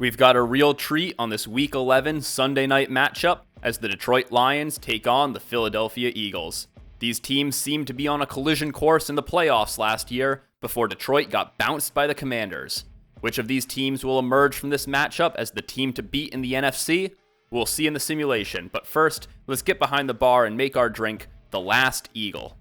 We've got a real treat on this Week 11 Sunday night matchup as the Detroit Lions take on the Philadelphia Eagles. These teams seemed to be on a collision course in the playoffs last year before Detroit got bounced by the Commanders. Which of these teams will emerge from this matchup as the team to beat in the NFC? We'll see in the simulation, but first, let's get behind the bar and make our drink the Last Eagle.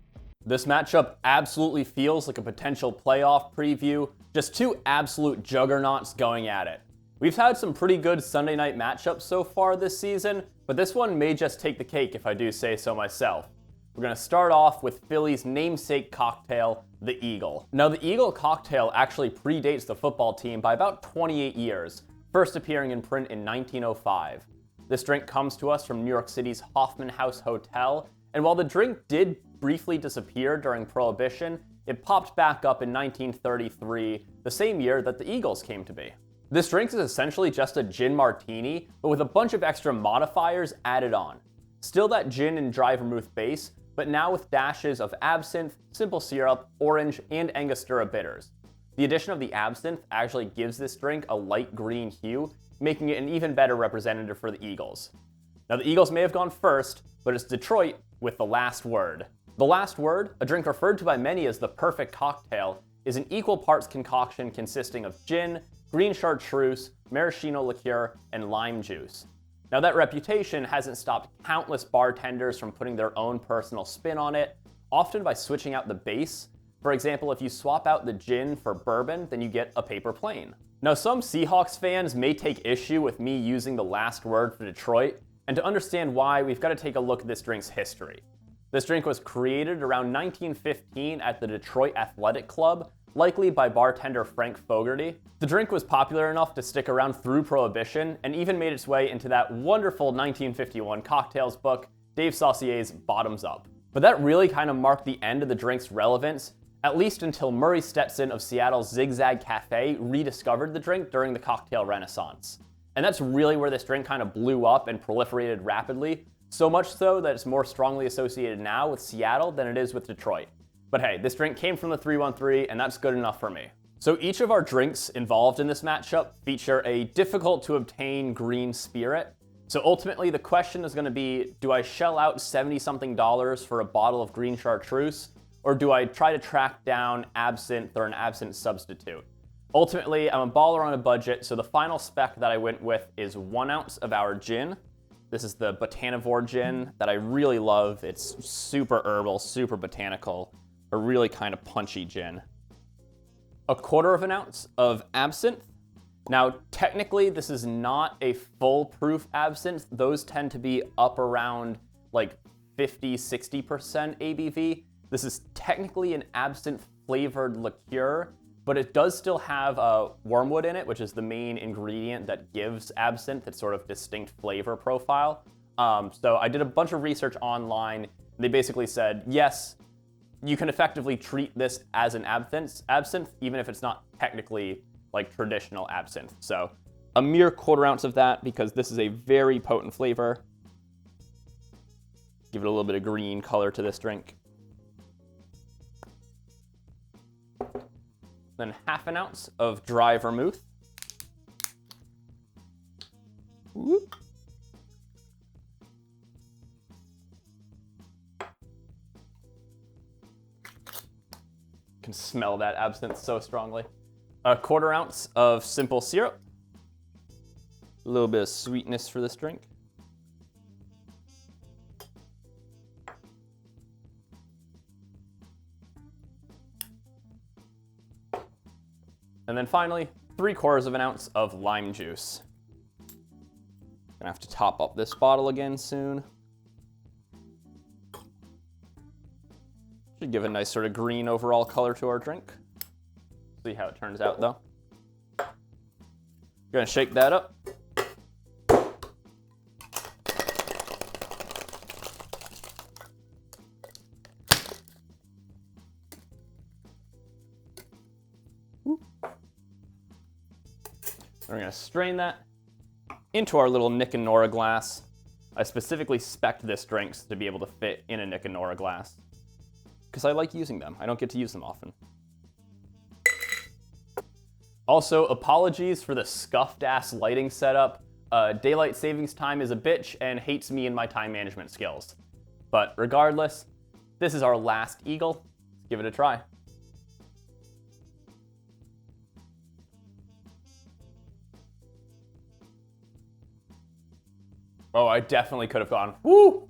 This matchup absolutely feels like a potential playoff preview, just two absolute juggernauts going at it. We've had some pretty good Sunday night matchups so far this season, but this one may just take the cake if I do say so myself. We're going to start off with Philly's namesake cocktail, the Eagle. Now, the Eagle cocktail actually predates the football team by about 28 years, first appearing in print in 1905. This drink comes to us from New York City's Hoffman House Hotel, and while the drink did briefly disappear during Prohibition, it popped back up in 1933, the same year that the Eagles came to be. This drink is essentially just a gin martini, but with a bunch of extra modifiers added on. Still that gin and dry vermouth base, but now with dashes of absinthe, simple syrup, orange, and Angostura bitters. The addition of the absinthe actually gives this drink a light green hue, making it an even better representative for the Eagles. Now the Eagles may have gone first, but it's Detroit with the last word. The last word, a drink referred to by many as the perfect cocktail, is an equal parts concoction consisting of gin, green chartreuse, maraschino liqueur, and lime juice. Now that reputation hasn't stopped countless bartenders from putting their own personal spin on it, often by switching out the base. For example, if you swap out the gin for bourbon, then you get a paper plane. Now some Seahawks fans may take issue with me using the last word for Detroit, and to understand why, we've got to take a look at this drink's history. This drink was created around 1915 at the Detroit Athletic Club, likely by bartender Frank Fogarty. The drink was popular enough to stick around through Prohibition and even made its way into that wonderful 1951 cocktails book, Dave Saussier's Bottoms Up. But that really kind of marked the end of the drink's relevance, at least until Murray Stetson of Seattle's Zigzag Cafe rediscovered the drink during the cocktail renaissance. And that's really where this drink kind of blew up and proliferated rapidly, so much so that it's more strongly associated now with Seattle than it is with Detroit. But hey, this drink came from the 313, and that's good enough for me. So each of our drinks involved in this matchup feature a difficult to obtain green spirit. So ultimately the question is going to be, do I shell out $70-something for a bottle of green chartreuse, or do I try to track down absinthe or an absinthe substitute? Ultimately, I'm a baller on a budget, so the final spec that I went with is 1 ounce of our gin. This is the Botanivore gin that I really love. It's super herbal, super botanical, a really kind of punchy gin. 1/4 ounce of absinthe. Now, technically, this is not a full-proof absinthe. Those tend to be up around like 50-60% ABV. This is technically an absinthe-flavored liqueur, but it does still have wormwood in it, which is the main ingredient that gives absinthe its sort of distinct flavor profile. So I did a bunch of research online. They basically said, yes, you can effectively treat this as an absinthe, even if it's not technically like traditional absinthe. So a mere 1/4 ounce of that, because this is a very potent flavor. Give it a little bit of green color to this drink. Then 1/2 ounce of dry vermouth. Whoop. Can smell that absinthe so strongly. 1/4 ounce of simple syrup. A little bit of sweetness for this drink. And then finally, 3/4 ounce of lime juice. Gonna have to top up this bottle again soon. Should give a nice sort of green overall color to our drink. See how it turns out though. Gonna shake that up. We're gonna strain that into our little Nick Nora glass. I specifically spec'd this drink to be able to fit in a Nick Nora glass, because I like using them. I don't get to use them often. Also, apologies for the scuffed-ass lighting setup. Daylight savings time is a bitch and hates me and my time management skills. But regardless, this is our last eagle. Let's give it a try. Oh, I definitely could have gone, woo!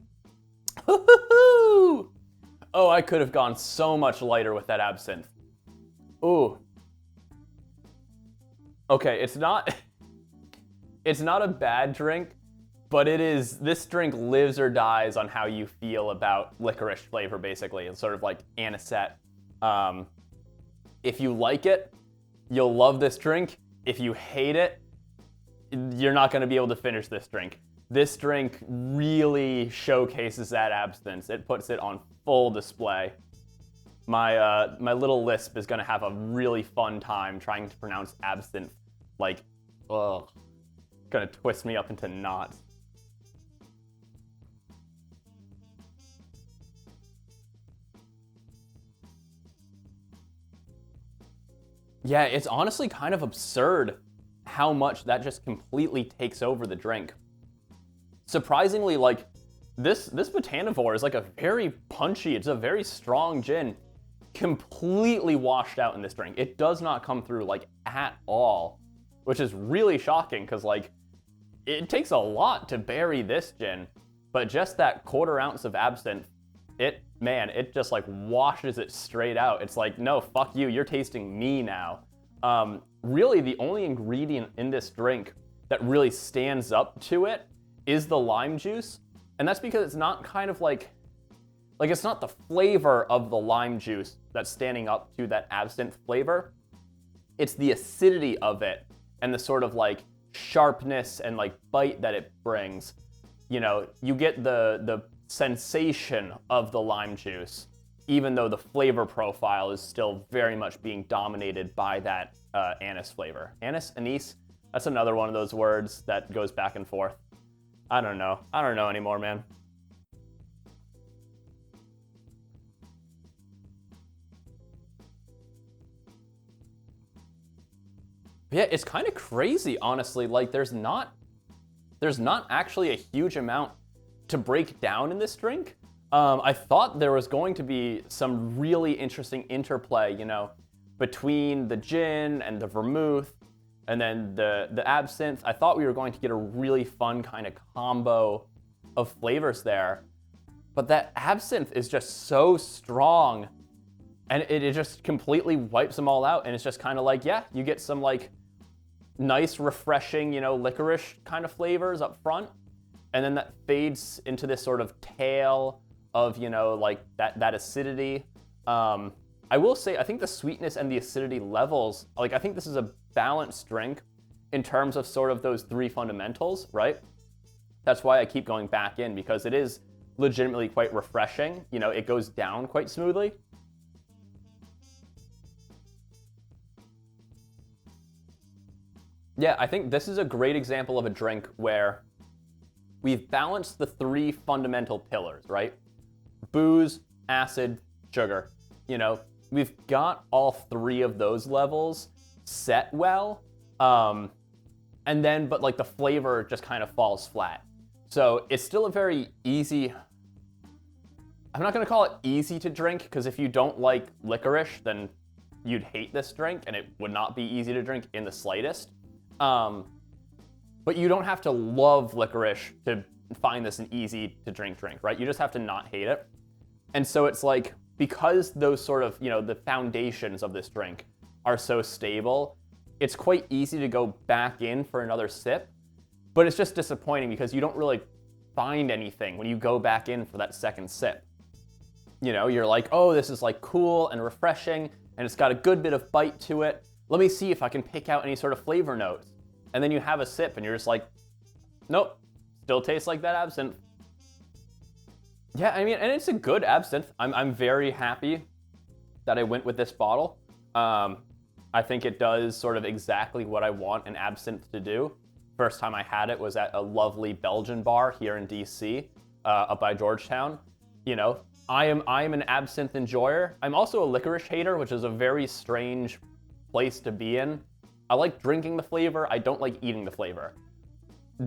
Oh, I could have gone so much lighter with that absinthe. Ooh. Okay, it's not a bad drink, but this drink lives or dies on how you feel about licorice flavor, basically. It's sort of like anisette. If you like it, you'll love this drink. If you hate it, you're not going to be able to finish this drink. This drink really showcases that abstinence. It puts it on full display. My little lisp is going to have a really fun time trying to pronounce absinthe. Like, ugh. Gonna twist me up into knots. Yeah, it's honestly kind of absurd how much that just completely takes over the drink. Surprisingly, like, this Botanivore is like a very punchy, it's a very strong gin, completely washed out in this drink. It does not come through, like, at all, which is really shocking, because, like, it takes a lot to bury this gin, but just that 1/4 ounce of absinthe, it just, like, washes it straight out. It's like, no, fuck you, you're tasting me now. Really, the only ingredient in this drink that really stands up to it is the lime juice, and that's because it's not kind of like it's not the flavor of the lime juice that's standing up to that absinthe flavor. It's the acidity of it and the sort of like sharpness and like bite that it brings. You know, you get the sensation of the lime juice, even though the flavor profile is still very much being dominated by that anise flavor. Anise? That's another one of those words that goes back and forth. I don't know anymore, man. Yeah, it's kind of crazy, honestly. Like, there's not actually a huge amount to break down in this drink. I thought there was going to be some really interesting interplay, you know, between the gin and the vermouth, and then the absinthe. I thought we were going to get a really fun kind of combo of flavors there. But that absinthe is just so strong, and it just completely wipes them all out. And it's just kind of like, yeah, you get some like nice, refreshing, you know, licorice kind of flavors up front. And then that fades into this sort of tail of, you know, like that acidity. I will say, I think the sweetness and the acidity levels, like, I think this is a balanced drink in terms of sort of those three fundamentals, right? That's why I keep going back in, because it is legitimately quite refreshing. You know, it goes down quite smoothly. Yeah, I think this is a great example of a drink where we've balanced the three fundamental pillars, right? Booze, acid, sugar. You know, we've got all three of those levels set well. And then, but like the flavor just kind of falls flat. So it's still a very easy, I'm not gonna call it easy to drink, because if you don't like licorice, then you'd hate this drink and it would not be easy to drink in the slightest. But you don't have to love licorice to find this an easy to drink, right? You just have to not hate it. And so it's like, because those sort of, you know, the foundations of this drink are so stable, it's quite easy to go back in for another sip, but it's just disappointing because you don't really find anything when you go back in for that second sip. You know, you're like, oh, this is like cool and refreshing, and it's got a good bit of bite to it. Let me see if I can pick out any sort of flavor notes. And then you have a sip and you're just like, nope, still tastes like that absinthe. Yeah, I mean, and it's a good absinthe. I'm very happy that I went with this bottle. I think it does sort of exactly what I want an absinthe to do. First time I had it was at a lovely Belgian bar here in DC, up by Georgetown. You know, I am an absinthe enjoyer. I'm also a licorice hater, which is a very strange place to be in. I like drinking the flavor, I don't like eating the flavor.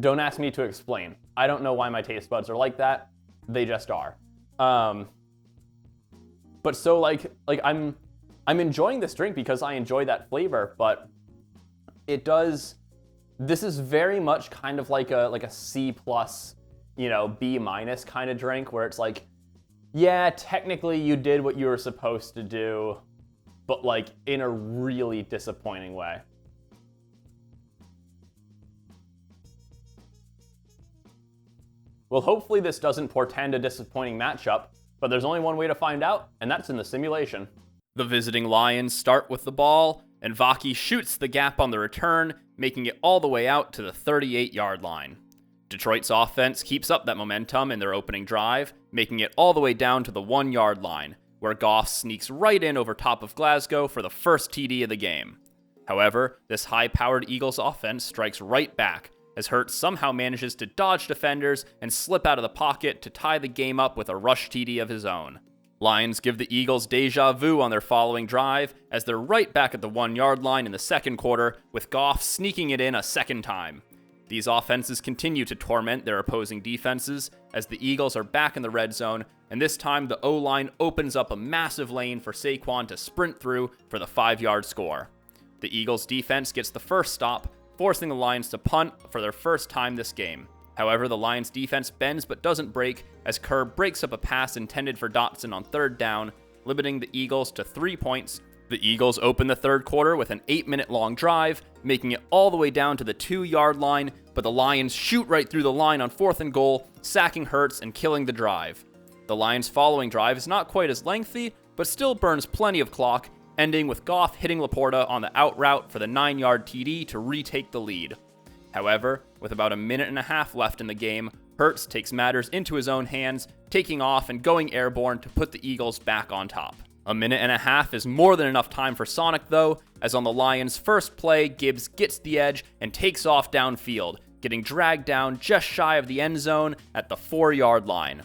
Don't ask me to explain. I don't know why my taste buds are like that. They just are. But so like I'm enjoying this drink because I enjoy that flavor, but this is very much kind of like a C+, B- kind of drink where it's like, yeah, technically you did what you were supposed to do, but like in a really disappointing way. Well, hopefully this doesn't portend a disappointing matchup, but there's only one way to find out, and that's in the simulation. The visiting Lions start with the ball, and Vaki shoots the gap on the return, making it all the way out to the 38-yard line. Detroit's offense keeps up that momentum in their opening drive, making it all the way down to the 1-yard line, where Goff sneaks right in over top of Glasgow for the first TD of the game. However, this high-powered Eagles offense strikes right back, as Hurts somehow manages to dodge defenders and slip out of the pocket to tie the game up with a rush TD of his own. Lions give the Eagles deja vu on their following drive, as they're right back at the 1-yard line in the second quarter, with Goff sneaking it in a second time. These offenses continue to torment their opposing defenses, as the Eagles are back in the red zone, and this time the O-line opens up a massive lane for Saquon to sprint through for the 5-yard score. The Eagles defense gets the first stop, forcing the Lions to punt for their first time this game. However, the Lions defense bends but doesn't break, as Kerr breaks up a pass intended for Dotson on third down, limiting the Eagles to 3 points. The Eagles open the third quarter with an 8-minute-long drive, making it all the way down to the 2-yard line, but the Lions shoot right through the line on 4th and goal, sacking Hurts and killing the drive. The Lions' following drive is not quite as lengthy, but still burns plenty of clock, ending with Goff hitting Laporta on the out route for the 9-yard TD to retake the lead. However, with about a minute and a half left in the game, Hurts takes matters into his own hands, taking off and going airborne to put the Eagles back on top. A minute and a half is more than enough time for Sonic though, as on the Lions' first play, Gibbs gets the edge and takes off downfield, getting dragged down just shy of the end zone at the 4-yard line.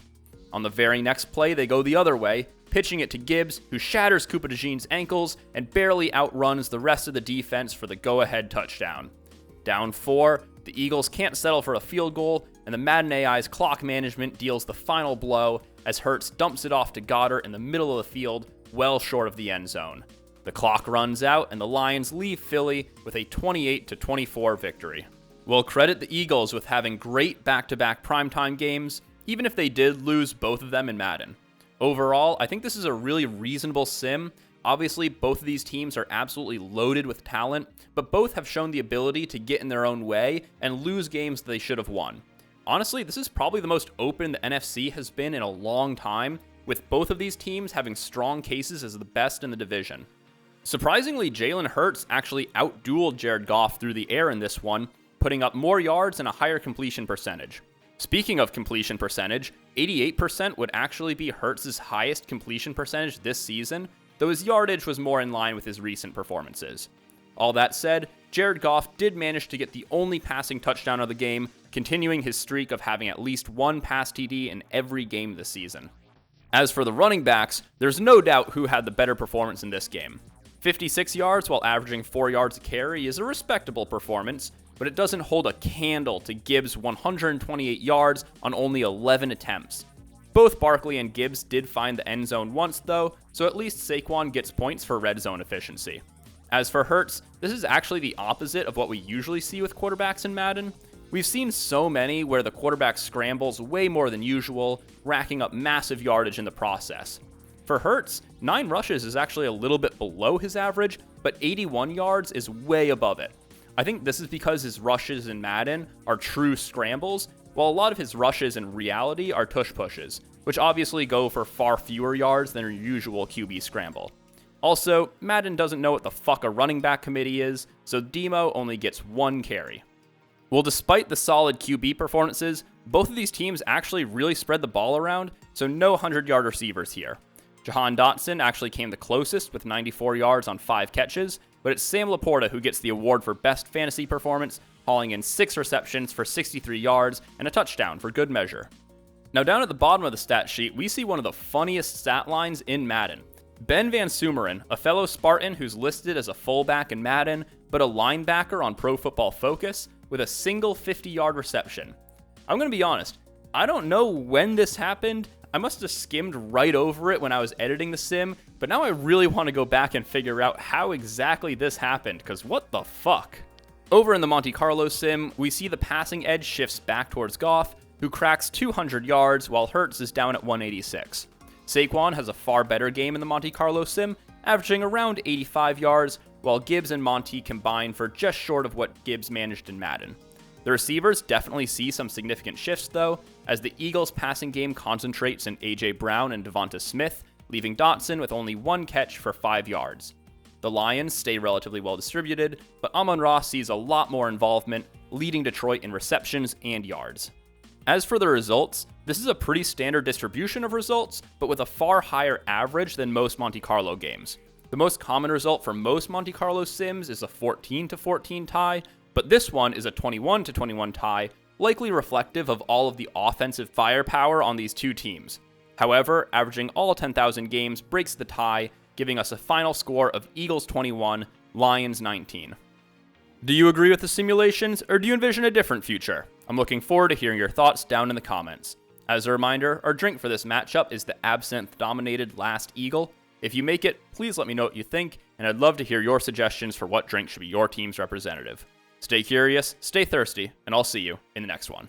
On the very next play, they go the other way, pitching it to Gibbs, who shatters Cooper DeJean's ankles and barely outruns the rest of the defense for the go-ahead touchdown. Down 4, the Eagles can't settle for a field goal, and the Madden AI's clock management deals the final blow as Hurts dumps it off to Goddard in the middle of the field, well short of the end zone. The clock runs out, and the Lions leave Philly with a 28-24 victory. We'll credit the Eagles with having great back-to-back primetime games, even if they did lose both of them in Madden. Overall, I think this is a really reasonable sim. Obviously, both of these teams are absolutely loaded with talent, but both have shown the ability to get in their own way and lose games they should have won. Honestly, this is probably the most open the NFC has been in a long time, with both of these teams having strong cases as the best in the division. Surprisingly, Jalen Hurts actually outdueled Jared Goff through the air in this one, putting up more yards and a higher completion percentage. Speaking of completion percentage, 88% would actually be Hurts' highest completion percentage this season, though his yardage was more in line with his recent performances. All that said, Jared Goff did manage to get the only passing touchdown of the game, continuing his streak of having at least one pass TD in every game this season. As for the running backs, there's no doubt who had the better performance in this game. 56 yards while averaging 4 yards a carry is a respectable performance, but it doesn't hold a candle to Gibbs' 128 yards on only 11 attempts. Both Barkley and Gibbs did find the end zone once though, so at least Saquon gets points for red zone efficiency. As for Hurts, this is actually the opposite of what we usually see with quarterbacks in Madden. We've seen so many where the quarterback scrambles way more than usual, racking up massive yardage in the process. For Hurts, 9 rushes is actually a little bit below his average, but 81 yards is way above it. I think this is because his rushes in Madden are true scrambles, while a lot of his rushes in reality are tush pushes, which obviously go for far fewer yards than your usual QB scramble. Also, Madden doesn't know what the fuck a running back committee is, so Demo only gets 1 carry. Well, despite the solid QB performances, both of these teams actually really spread the ball around, so no 100-yard receivers here. Jahan Dotson actually came the closest with 94 yards on 5 catches, but it's Sam Laporta who gets the award for best fantasy performance, hauling in 6 receptions for 63 yards and a touchdown for good measure. Now down at the bottom of the stat sheet, we see one of the funniest stat lines in Madden. Ben Van Sumeren, a fellow Spartan who's listed as a fullback in Madden, but a linebacker on Pro Football Focus with a single 50-yard reception. I'm going to be honest, I don't know when this happened. I must have skimmed right over it when I was editing the sim, but now I really want to go back and figure out how exactly this happened, because what the fuck? Over in the Monte Carlo sim, we see the passing edge shifts back towards Goff, who cracks 200 yards while Hurts is down at 186. Saquon has a far better game in the Monte Carlo sim, averaging around 85 yards, while Gibbs and Monty combine for just short of what Gibbs managed in Madden. The receivers definitely see some significant shifts though, as the Eagles' passing game concentrates in A.J. Brown and Devonta Smith, leaving Dotson with only one catch for 5 yards. The Lions stay relatively well distributed, but Amon-Ra sees a lot more involvement, leading Detroit in receptions and yards. As for the results, this is a pretty standard distribution of results, but with a far higher average than most Monte Carlo games. The most common result for most Monte Carlo sims is a 14-14 tie, but this one is a 21-21 tie, likely reflective of all of the offensive firepower on these two teams. However, averaging all 10,000 games breaks the tie, giving us a final score of Eagles 21, Lions 19. Do you agree with the simulations, or do you envision a different future? I'm looking forward to hearing your thoughts down in the comments. As a reminder, our drink for this matchup is the Absinthe-dominated Last Eagle. If you make it, please let me know what you think, and I'd love to hear your suggestions for what drink should be your team's representative. Stay curious, stay thirsty, and I'll see you in the next one.